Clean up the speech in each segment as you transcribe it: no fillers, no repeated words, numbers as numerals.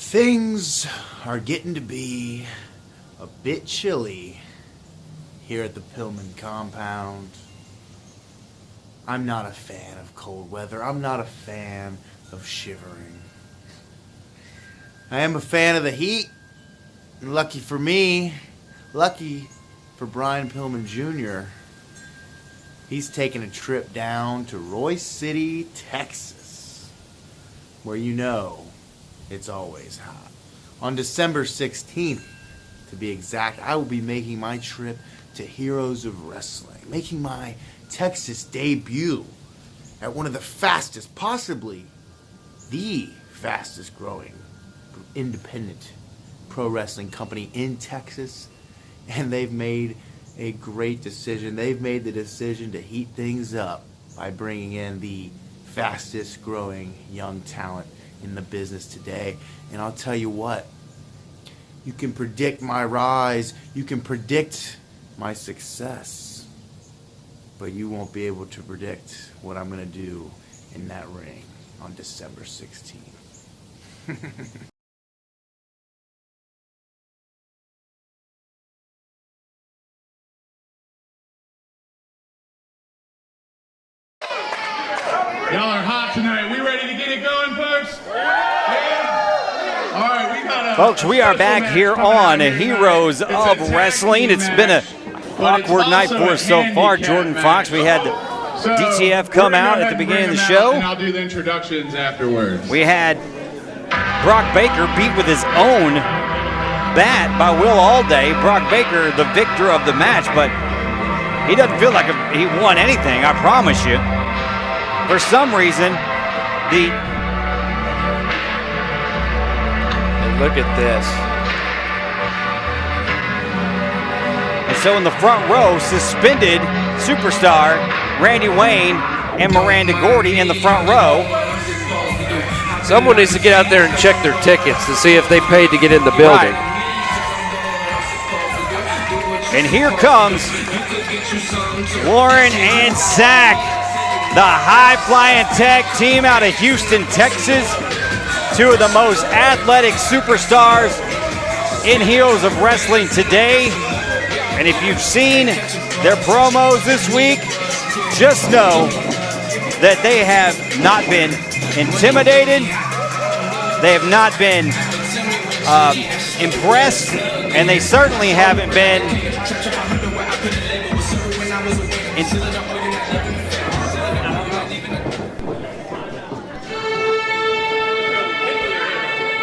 Things are getting to be a bit chilly here at the Pillman compound. I'm not a fan of cold weather. I'm not a fan of shivering. I am a fan of the heat. And lucky for me, lucky for Brian Pillman Jr., he's taking a trip down to Royce City, Texas, where you know it's always hot. On December 16th, to be exact, I will be making my trip to Heroes of Wrestling, making my Texas debut at one of the fastest, possibly the fastest growing independent pro wrestling company in Texas. And they've made a great decision. They've made the decision to heat things up by bringing in the fastest growing young talent in the business today. And I'll tell you what, you can predict my rise, you can predict my success, but you won't be able to predict what I'm going to do in that ring on December 16th. Y'all are hot tonight. We ready to get it going, folks? Yeah? All right, we got folks, we are back here on Heroes of Wrestling. It's been an awkward night for us so far. Jordan Fox, we had DTF come out at the beginning of the show. And I'll do the introductions afterwards. We had Brock Baker beat with his own bat by Will Allday. Brock Baker, the victor of the match, but he doesn't feel like he won anything, I promise you. For some reason, and look at this. And so in the front row, suspended superstar Randy Wayne and Miranda Gordy in the front row. Someone needs to get out there and check their tickets to see if they paid to get in the building. Right. And here comes Lauren and Zach, the high-flying tag team out of Houston, Texas. Two of the most athletic superstars in Heroes of Wrestling today. And if you've seen their promos this week, just know that they have not been intimidated. They have not been impressed. And they certainly haven't been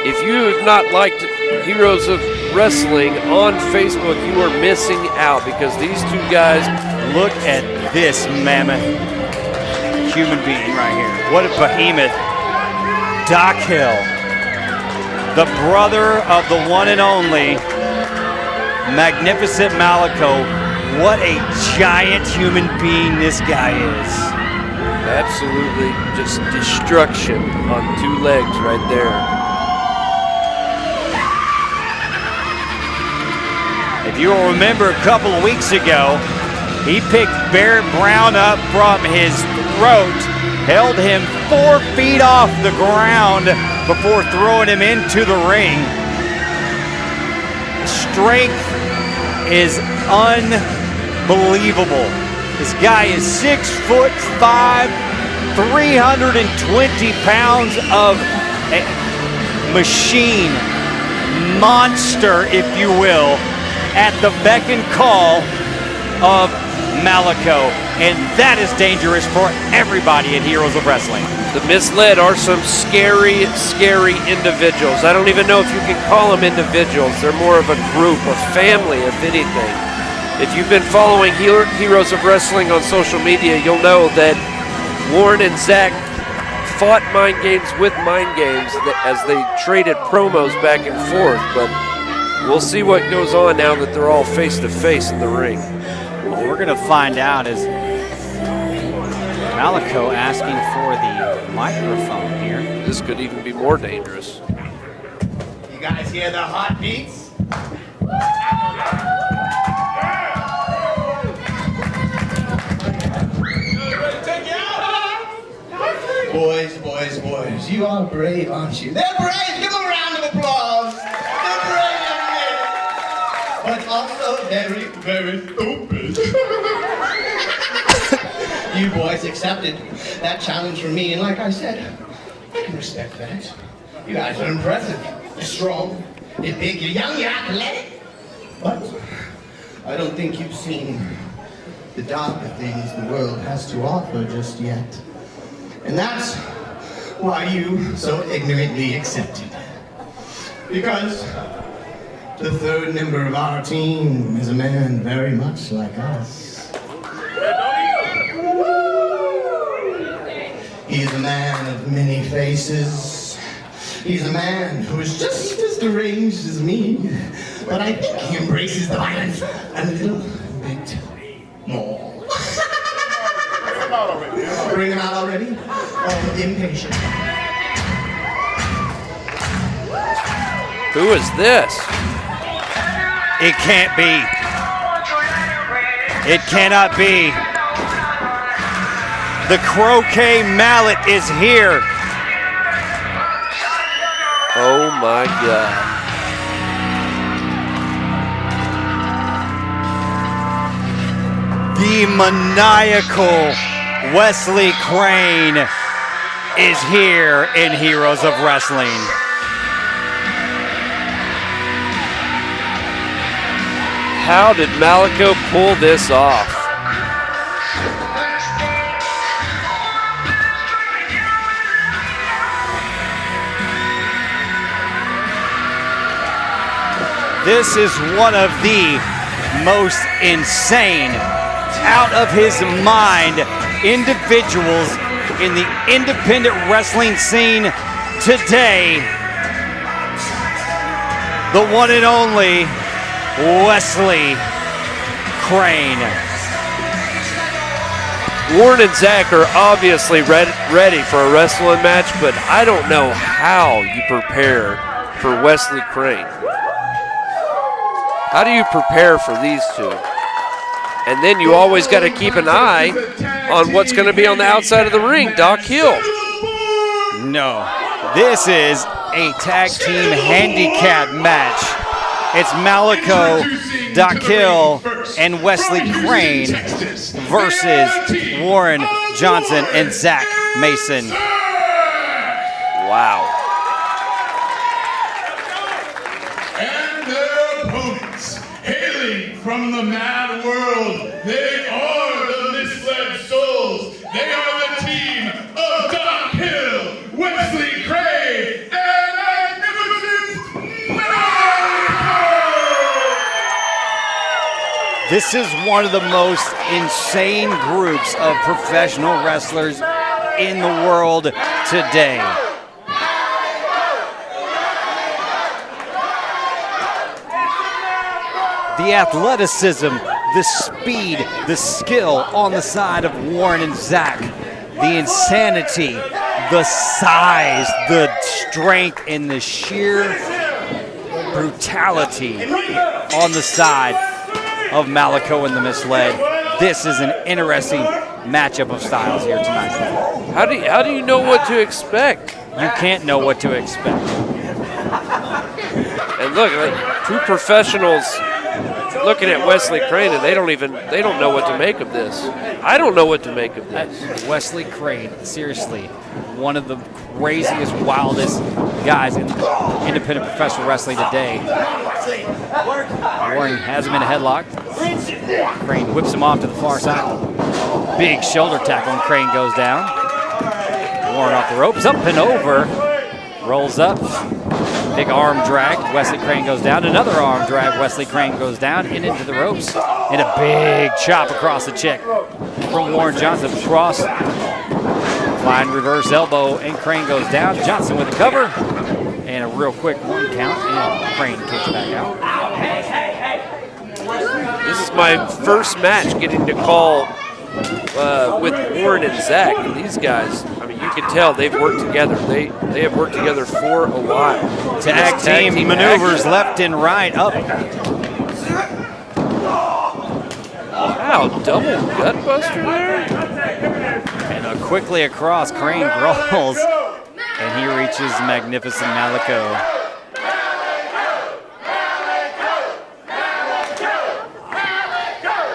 If you have not liked Heroes of Wrestling on Facebook, you are missing out because these two guys, look at this mammoth human being right here. What a behemoth. Doc Hill, the brother of the one and only Magnificent Malico. What a giant human being this guy is. absolutely just destruction on two legs right there. If you will remember a couple of weeks ago, he picked Barrett Brown up from his throat, held him 4 feet off the ground before throwing him into the ring. Strength is unbelievable. This guy is 6'5", 320 pounds of a machine, monster, if you will, at the beck and call of Malico. And that is dangerous for everybody in Heroes of Wrestling. The Misled are some scary, scary individuals. I don't even know if you can call them individuals. They're more of a group, a family, if anything. If you've been following Heroes of Wrestling on social media, you'll know that Warren and Zach fought mind games with mind games as they traded promos back and forth. But we'll see what goes on now that they're all face-to-face in the ring. Well, we're going to find out as Malico asking for the microphone here. This could even be more dangerous. You guys hear the hot beats? Boys, boys, boys, you are brave, aren't you? They're brave! Give them a round of applause! They're brave, young men! But also very, very stupid. You boys accepted that challenge from me, and like I said, I can respect that. You guys are impressive. You're strong, you're big, you're young, you're athletic. But I don't think you've seen the darker things the world has to offer just yet. And that's why you so ignorantly accepted. Because the third member of our team is a man very much like us. He's a man of many faces. He's a man who is just as deranged as me, but I think he embraces the violence a little bit more. Bring him out already? Oh, impatient. Who is this? It can't be. It cannot be. The croquet mallet is here. Oh my God. The maniacal Wesley Crane is here in Heroes of Wrestling. How did Malico pull this off? This is one of the most insane, out of his mind individuals in the independent wrestling scene today. The one and only Wesley Crane. Warren and Zach are obviously ready for a wrestling match, but I don't know how you prepare for Wesley Crane. How do you prepare for these two? And then you always got to keep an eye on what's going to be on the outside of the ring, Doc Hill. No, this is a tag team handicap match. It's Malico, Doc Hill, and Wesley Crane versus Warren Johnson and Zach Mason. Wow. And their opponents, hailing from the mad world, they are the misled souls. They are the team of Doc Hill, Wesley Crane, and Magnificent Malico! This is one of the most insane groups of professional wrestlers in the world today. The athleticism, the speed, the skill on the side of Warren and Zach, the insanity, the size, the strength, and the sheer brutality on the side of Malico and the Misled. This is an interesting matchup of styles here tonight. How do you know what to expect? You can't know what to expect. And look, like, two professionals looking at Wesley Crane, and they don't know what to make of this. I don't know what to make of this. Wesley Crane, seriously, one of the craziest, wildest guys in independent professional wrestling today. Warren has him in a headlock. Crane whips him off to the far side. Big shoulder tackle, and Crane goes down. Warren off the ropes, up and over. Rolls up. Big arm drag. Wesley Crane goes down. Another arm drag. Wesley Crane goes down and into the ropes. And a big chop across the check from Warren Johnson. Cross. Flying reverse elbow, and Crane goes down. Johnson with a cover. And a real quick 1 count. And Crane kicks back out. This is my first match getting to call with Warren and Zach. And these guys, I mean, you can tell they've worked together. They have worked together for a while. Tag team maneuvers action. Left and right, up. Wow, double gutbuster there? And quickly across. Crane rolls, and he reaches magnificent Malico.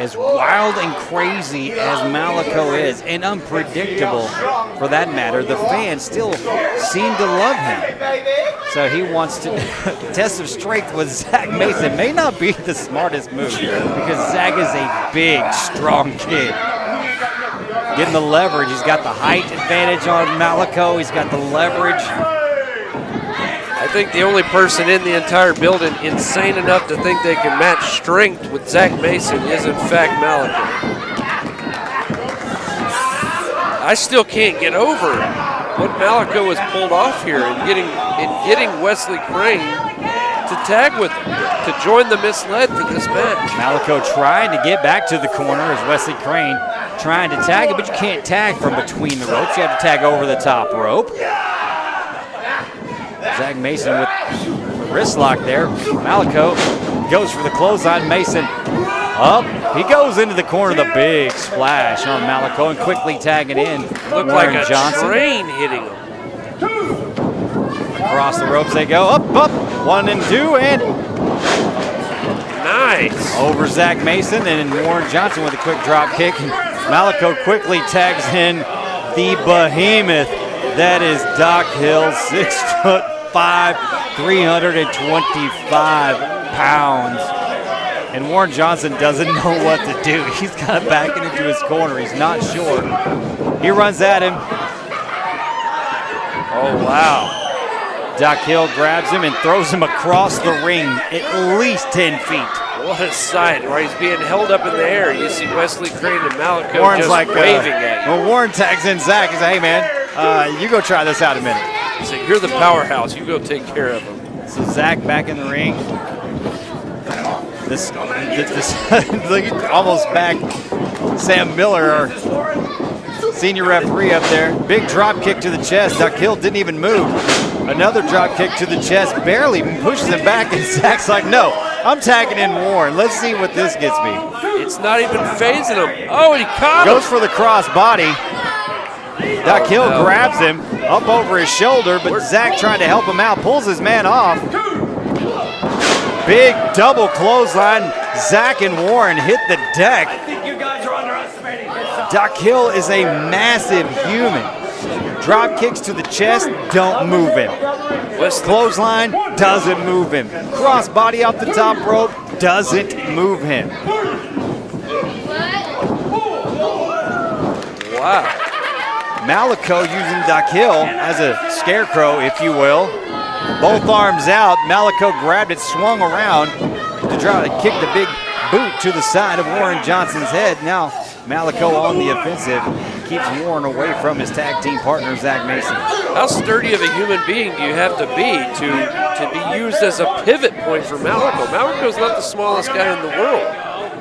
As wild and crazy as Malico is, and unpredictable for that matter, the fans still seem to love him. So he wants to test of strength with Zach Mason. May not be the smartest move because Zach is a big, strong kid. Getting the leverage, he's got the height advantage on Malico. He's got the leverage. I think the only person in the entire building insane enough to think they can match strength with Zach Mason is in fact Malico. I still can't get over what Malico has pulled off here and getting Wesley Crane to tag with him, to join the misled for this match. Malico trying to get back to the corner as Wesley Crane trying to tag it, but you can't tag from between the ropes. You have to tag over the top rope. Zach Mason with the wrist lock there. Malico goes for the clothesline. Mason up. He goes into the corner. The big splash on Malico and quickly tagging in. Looked like a train hitting him. Across the ropes they go. Up, up. 1 and 2 and nice. Over Zach Mason and Warren Johnson with a quick drop kick. Malico quickly tags in the behemoth. That is Doc Hill, 6'5", 325 pounds. And Warren Johnson doesn't know what to do. He's kind of backing into his corner. He's not sure. He runs at him. Oh, wow. Doc Hill grabs him and throws him across the ring at least 10 feet. What a sight, where he's being held up in the air. You see Wesley Crane and Malico Warren's just like, waving at him. When Warren tags in Zach, he's like, hey, man, you go try this out a minute. He said, you're the powerhouse. You go take care of him. So Zach back in the ring. This almost back Sam Miller, our senior referee up there. Big drop kick to the chest. Doc Hill didn't even move. Another drop kick to the chest, barely pushes him back, and Zach's like, no, I'm tagging in Warren. Let's see what this gets me. It's not even phasing him. Oh, and he caught him. Goes for the cross body. Doc Hill grabs him up over his shoulder, but Zach trying to help him out, pulls his man off. Big double clothesline. Zach and Warren hit the deck. I think you guys are underestimating this. Doc Hill is a massive human. Drop kicks to the chest, don't move him. Clothesline, doesn't move him. Cross body off the top rope, doesn't move him. Wow. Malico using Doc Hill as a scarecrow, if you will. Both arms out, Malico grabbed it, swung around to try to kick the big boot to the side of Warren Johnson's head. Now Malico on the offensive, keeps Warren away from his tag team partner, Zach Mason. How sturdy of a human being do you have to be be used as a pivot point for Malico? Malico's not the smallest guy in the world.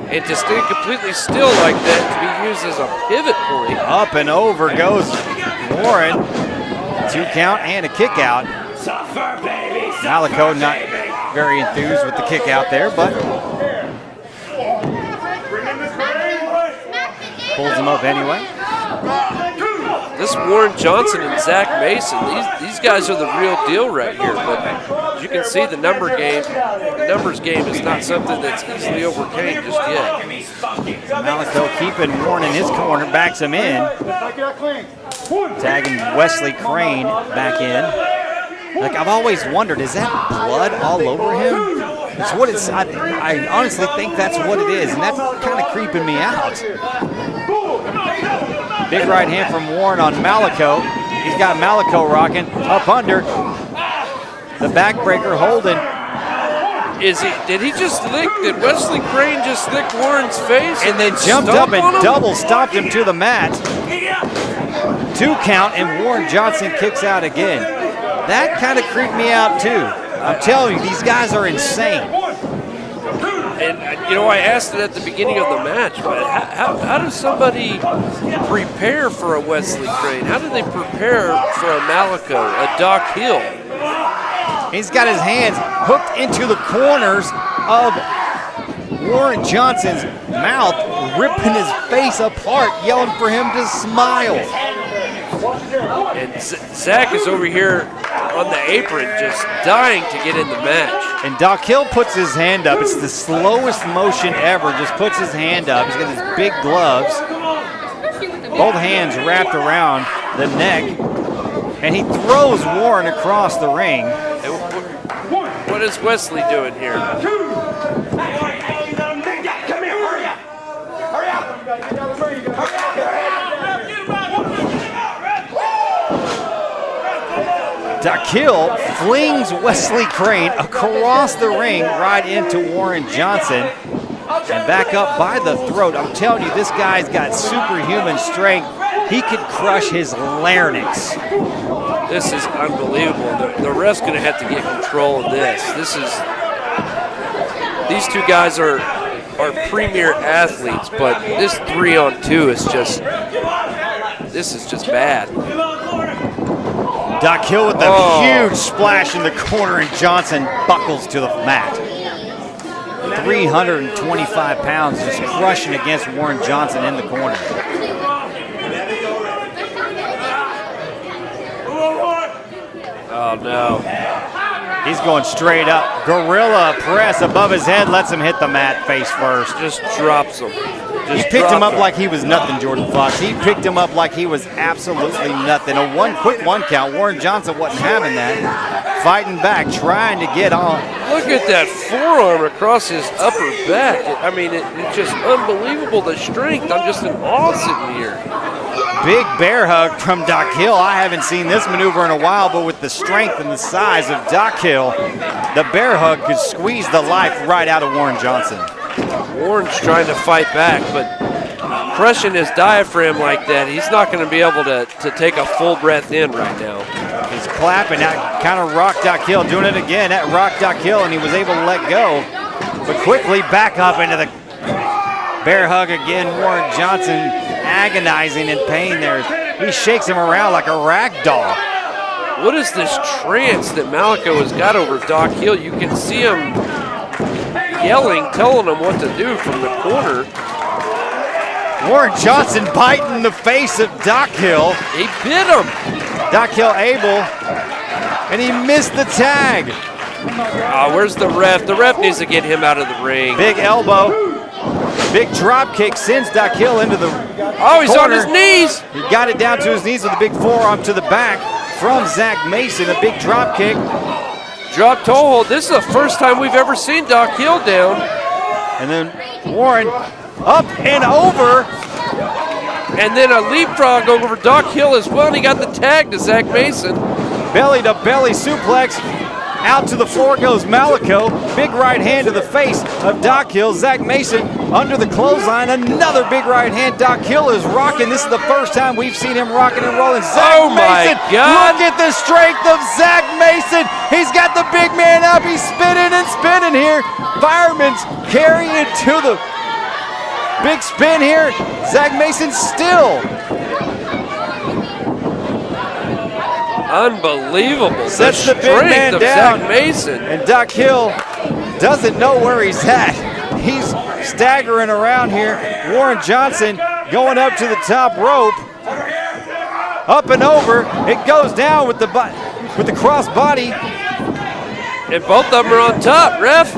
And to stay completely still like that, to be used as a pivot point. Up and over goes Warren. 2 count and a kick out. Malico not very enthused with the kick out there, but pulls him up anyway. This Warren Johnson and Zach Mason, these guys are the real deal right here. But as you can see, the numbers game is not something that's easily overcame just yet. Malico keeping Warren in his corner, backs him in. Tagging Wesley Crane back in. Like, I've always wondered, is that blood all over him? It's what it's. I honestly think that's what it is, and that's kind of creeping me out. Big right hand from Warren on Malico. He's got Malico rocking up under. The backbreaker holding. Did he just lick? Did Wesley Crane just lick Warren's face? And then jumped up and double stomped him to the mat. 2 count, and Warren Johnson kicks out again. That kind of creeped me out too. I'm telling you, these guys are insane. And, you know, I asked it at the beginning of the match, but how does somebody prepare for a Wesley Crane? How do they prepare for a Malico, a Doc Hill? He's got his hands hooked into the corners of Warren Johnson's mouth, ripping his face apart, yelling for him to smile. And Zach is over here on the apron just dying to get in the match. And Dakhil puts his hand up. It's the slowest motion ever. Just puts his hand up. He's got his big gloves. Both hands wrapped around the neck. And he throws Warren across the ring. What is Wesley doing here? Come here, hurry up! Hurry up! Dakhil flings Wesley Crane across the ring right into Warren Johnson and back up by the throat. I'm telling you, this guy's got superhuman strength. He could crush his larynx. This is unbelievable. The ref's going to have to get control of this. These two guys are premier athletes, but this 3-on-2 is just, this is just bad. Dakhil with a huge splash in the corner, and Johnson buckles to the mat. 325 pounds just crushing against Warren Johnson in the corner. Oh no. He's going straight up. Gorilla press above his head, lets him hit the mat face first. Just drops him. He picked him up like he was nothing, Jordan Fox. He picked him up like he was absolutely nothing. A quick one count. Warren Johnson wasn't having that. Fighting back, trying to get on. Look at that forearm across his upper back. I mean, it's just unbelievable, the strength. I'm just in awe sitting here. Big bear hug from Dakhil. I haven't seen this maneuver in a while, but with the strength and the size of Dakhil, the bear hug could squeeze the life right out of Warren Johnson. Warren's trying to fight back, but crushing his diaphragm like that, he's not going to be able to take a full breath in right now. He's clapping. That kind of rocked Dakhil, doing it again. That rocked Dakhil, and he was able to let go. But quickly back up into the bear hug again. Warren Johnson agonizing in pain there. He shakes him around like a rag doll. What is this trance that Malico has got over Dakhil? You can see him yelling, telling him what to do from the corner. Warren Johnson biting the face of Dakhil. He bit him. Dakhil able, and he missed the tag. Where's the ref? The ref needs to get him out of the ring. Big elbow. Big drop kick sends Dakhil into the he's corner. on his knees. He got it down to his knees with a big forearm to the back from Zach Mason. A big drop kick. Drop toe hold. This is the first time we've ever seen Dakhil down. And then Warren up and over. And then a leapfrog over Dakhil as well. And he got the tag to Zach Mason. Belly to belly suplex. Out to the floor goes Malico. Big right hand to the face of Dakhil. Zach Mason under the clothesline. Another big right hand. Dakhil is rocking. This is the first time we've seen him rocking and rolling. Zach my Mason, God. look at the strength of Zach Mason. He's got the big man up. He's spinning and spinning here. Fireman's carrying it to the big spin here. Zach Mason still. Unbelievable. Sets the big man of down. Zach Mason. And Dakhil doesn't know where he's at. He's staggering around here. Warren Johnson going up to the top rope. Up and over. It goes down with the cross body. And both of them are on top, ref.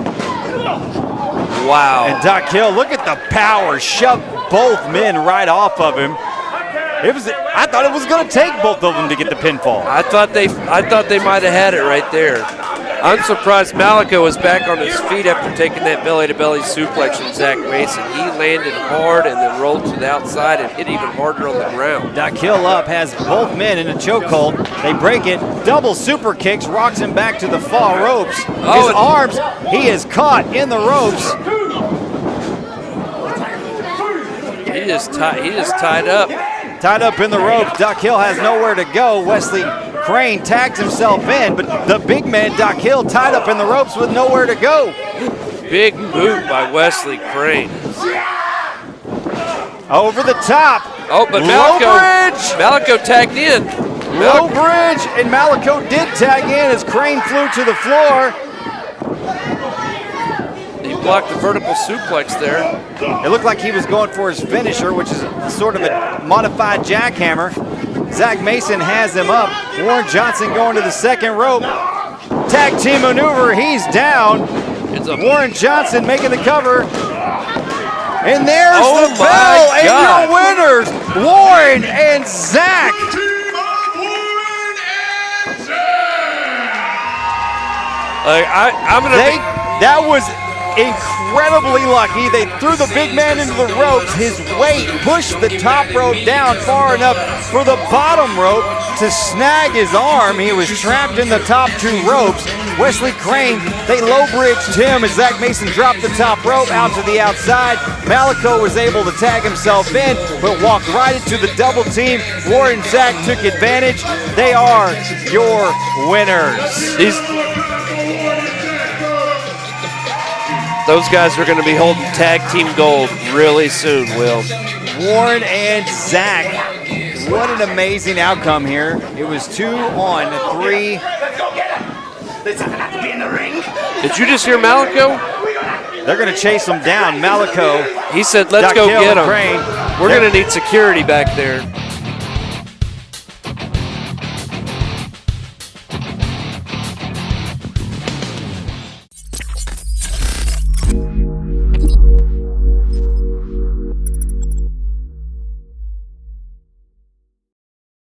Wow. And Dakhil, look at the power. Shoved both men right off of him. I thought it was going to take both of them to get the pinfall. I thought they might have had it right there. I'm surprised Malico was back on his feet after taking that belly-to-belly suplex from Zach Mason. He landed hard and then rolled to the outside and hit even harder on the ground. Dakhil up has both men in a chokehold. They break it. Double super kicks, rocks him back to the far ropes. His arms, he is caught in the ropes. He is tied up. Tied up in the ropes. Dakhil has nowhere to go. Wesley Crane tags himself in, but the big man, Dakhil, tied up in the ropes with nowhere to go. Big boot by Wesley Crane. Over the top. Oh, but Malico tagged in. Low bridge, and Malico did tag in as Crane flew to the floor. He blocked the vertical suplex there. It looked like he was going for his finisher, which is sort of a modified jackhammer. Zach Mason has him up. Warren Johnson going to the second rope. Tag team maneuver, he's down. Warren Johnson making the cover. And there's the bell, and your winners, Warren and Zach. That was incredibly lucky. They threw the big man into the ropes. His weight pushed the top rope down far enough for the bottom rope to snag his arm. He was trapped in the top two ropes. Wesley Crane, they low bridged him as Zach Mason dropped the top rope out to the outside. Malico was able to tag himself in, but walked right into the double team. Warren and Zach took advantage. They are your winners. Those guys are going to be holding tag team gold really soon, Will. Warren and Zach. What an amazing outcome here. It was 2 on 3. Let's go get him. They doesn't have to be in the ring. Did you just hear Malico? They're going to chase him down. Malico. He said, let's go get him. We're going to need security back there.